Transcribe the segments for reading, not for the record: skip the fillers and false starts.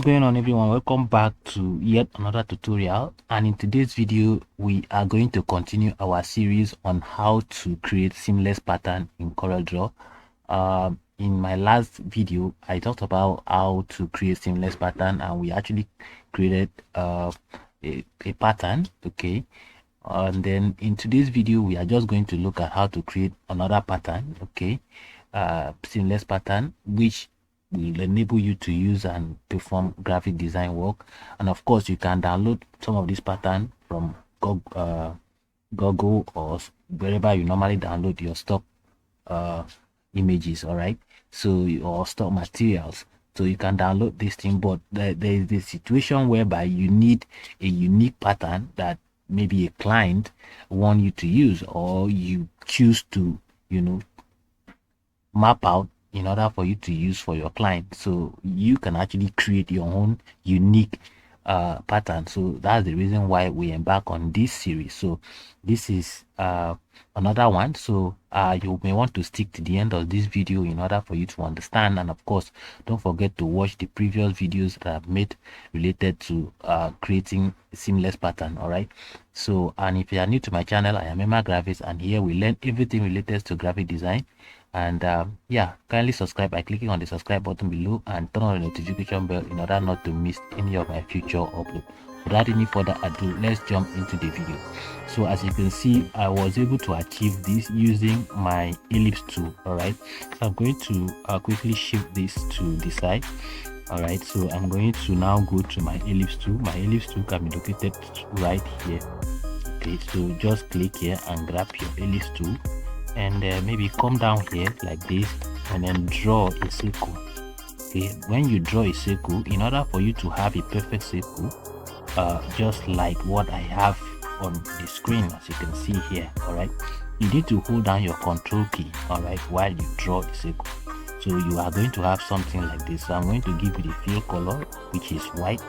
What's going on, everyone? Welcome back to yet another tutorial, and in today's video we are going to continue our series on how to create seamless pattern in CorelDraw. In my last video I talked about how to create seamless pattern, and we actually created a pattern, okay? And then in today's video we are just going to look at how to create another pattern, okay? Seamless pattern, which will enable you to use and perform graphic design work. And of course you can download some of this pattern from Google or wherever you normally download your stock images, all right? So, or stock materials, so you can download this thing. But there is the situation whereby you need a unique pattern that maybe a client want you to use, or you choose to, you know, map out in order for you to use for your client. So you can actually create your own unique pattern. So that's the reason why we embark on this series. So this is another one. So you may want to stick to the end of this video in order for you to understand. And of course, don't forget to watch the previous videos that I've made related to creating a seamless pattern. All right. So, and if you are new to my channel, I am Emma Graphics, and here we learn everything related to graphic design. And yeah, kindly subscribe by clicking on the subscribe button below and turn on the notification bell in order not to miss any of my future uploads. Without any further ado, let's jump into the video. So as you can see, I was able to achieve this using my ellipse tool. All right, so I'm going to quickly shift this to the side. All right, so I'm going to now go to my ellipse tool. My ellipse tool can be located right here. Okay, so just click here and grab your ellipse tool, and maybe come down here like this, and then draw a circle. Okay, when you draw a circle, in order for you to have a perfect circle, just like what I have on the screen, as you can see here, all right, you need to hold down your control key, all right, while you draw a circle. So you are going to have something like this. So I'm going to give you the fill color, which is white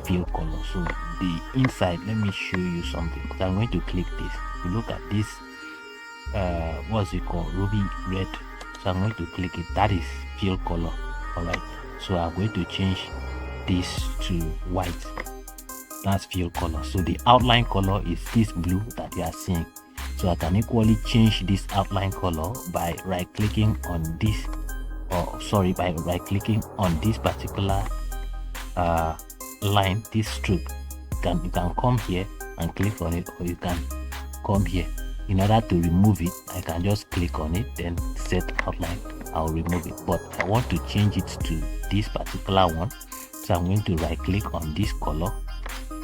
fill color. So the inside, let me show you something. So I'm going to click this. You look at this, what's it called, ruby red. So I'm going to click it. That is fill color. All right, so I'm going to change this to white. That's fill color. So the outline color is this blue that you are seeing. So I can equally change this outline color by right clicking on this, by right clicking on this particular line, this stroke. You can come here and click on it, or you can come here. In order to remove it, I can just click on it, then set outline. I'll remove it, but I want to change it to this particular one. So I'm going to right click on this color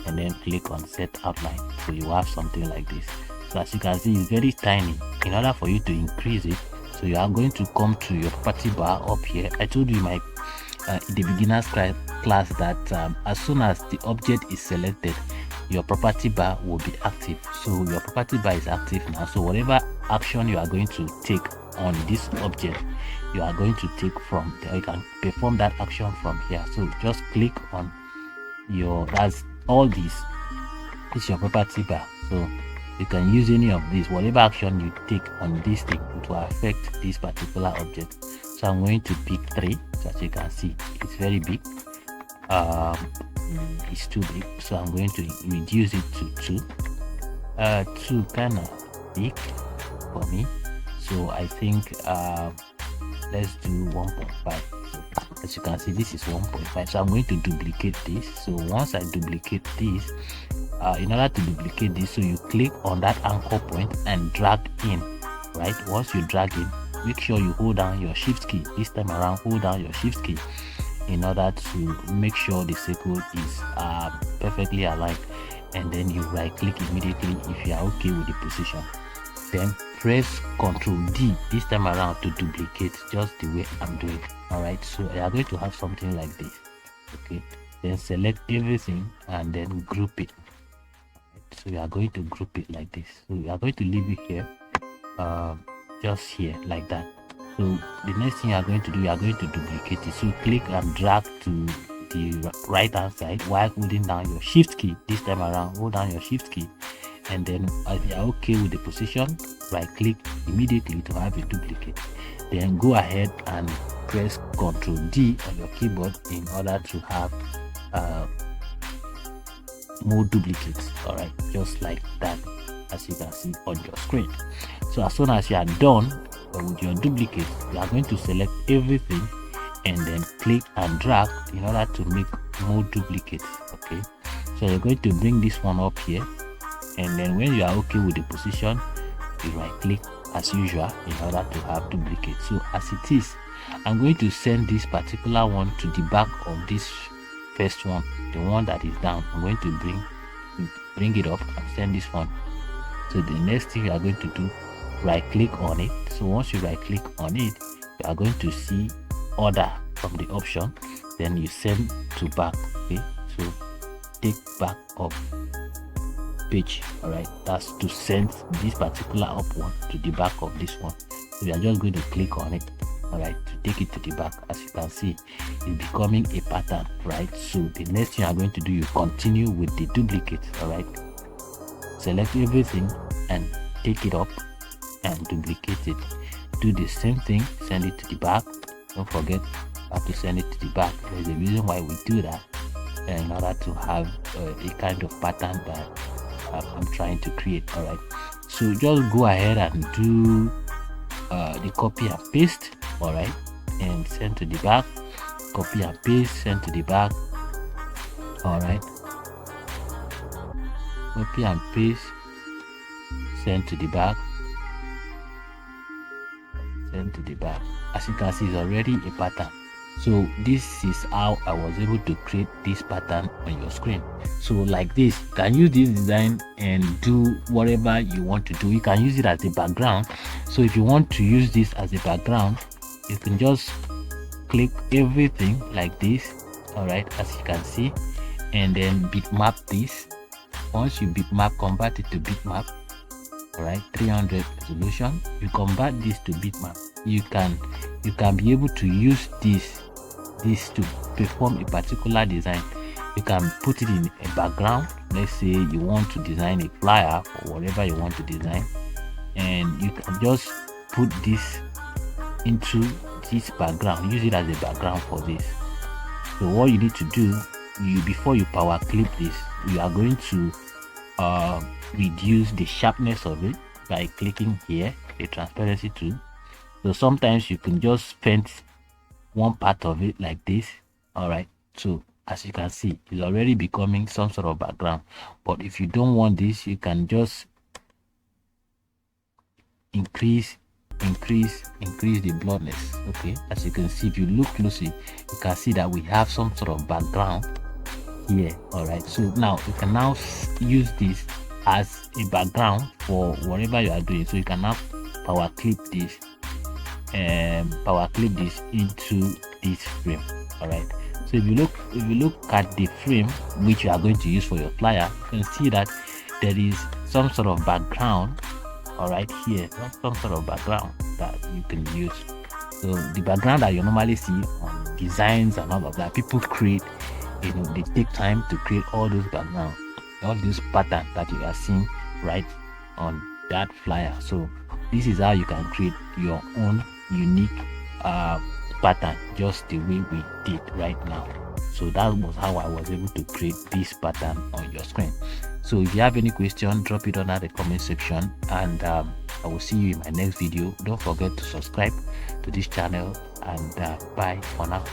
and then click on set outline. So you have something like this. So as you can see, it's very tiny. In order for you to increase it, so you are going to come to your property bar up here. I told you in my the beginners class that as soon as the object is selected, your property bar will be active. So your property bar is active now. So whatever action you are going to take on this object, you are going to take from there. You can perform that action from here. So just click on your, that's all this is your property bar. So you can use any of these. Whatever action you take on this thing, it will affect this particular object. So I'm going to pick 3. So as you can see, it's very big. It's too big, so I'm going to reduce it to 2. 2 kind of big for me, so I think let's do 1.5. So as you can see, this is 1.5. So I'm going to duplicate this. So once I duplicate this, in order to duplicate this, so you click on that anchor point and drag in, right? Once you drag in, make sure you hold down your shift key. This time around, hold down your shift key in order to make sure the circle is perfectly aligned, and then you right click immediately if you are okay with the position. Then press Ctrl D this time around to duplicate, just the way I'm doing. All right, so you are going to have something like this. Okay, then select everything and then group it. So you are going to group it like this. So you are going to leave it here, just here like that. So the next thing you are going to do, you are going to duplicate it. So click and drag to the right hand side while holding down your shift key. This time around, hold down your shift key, and then if you are okay with the position, right click immediately to have a duplicate. Then go ahead and press Ctrl D on your keyboard in order to have more duplicates. All right, just like that, as you can see on your screen. So as soon as you are done with your duplicates, you are going to select everything and then click and drag in order to make more duplicates. Okay, so you're going to bring this one up here, and then when you are okay with the position, you right click as usual in order to have duplicates. So as it is, I'm going to send this particular one to the back of this first one, the one that is down. I'm going to bring it up and send this one. So the next thing you are going to do, right click on it. So once you right click on it, you are going to see order from the option, then you send to back. Okay, so take back of page. All right, that's to send this particular up one to the back of this one. So we are just going to click on it, all right, to take it to the back. As you can see, it's becoming a pattern, right? So the next thing you are going to do, you continue with the duplicate. All right, select everything and take it up and duplicate it. Do the same thing, send it to the back. Don't forget to send it to the back. There's a reason why we do that, in order to have a kind of pattern that I'm trying to create. All right, so just go ahead and do the copy and paste. All right, and send to the back. Copy and paste, send to the back. All right, copy and paste, send to the back, send to the back. As you can see, it's already a pattern. So this is how I was able to create this pattern on your screen. So like this, you can use this design and do whatever you want to do. You can use it as a background. So if you want to use this as a background, you can just click everything like this. All right, as you can see, and then bitmap this. Once you bitmap, convert it to bitmap. All right, 300 resolution. You convert this to bitmap. You can be able to use this to perform a particular design. You can put it in a background. Let's say you want to design a flyer or whatever you want to design, and you can just put this into this background. Use it as a background for this. So what you need to do, before you power clip this, you are going to reduce the sharpness of it by clicking here, the transparency tool. So sometimes you can just paint one part of it like this. All right, so as you can see, it's already becoming some sort of background. But if you don't want this, you can just increase the blurriness. Okay, as you can see, if you look closely, you can see that we have some sort of background here. All right, so now you can now use this as a background for whatever you are doing. So you can now power clip this and power clip this into this frame. All right, so if you look at the frame which you are going to use for your flyer, you can see that there is some sort of background. All right, here some sort of background that you can use. So the background that you normally see on designs and all of that, people create, you know, they take time to create all those backgrounds, all these patterns that you are seeing right on that flyer. So this is how you can create your own unique pattern, just the way we did right now. So that was how I was able to create this pattern on your screen. So if you have any question, drop it under the comment section, and I will see you in my next video. Don't forget to subscribe to this channel, and bye for now.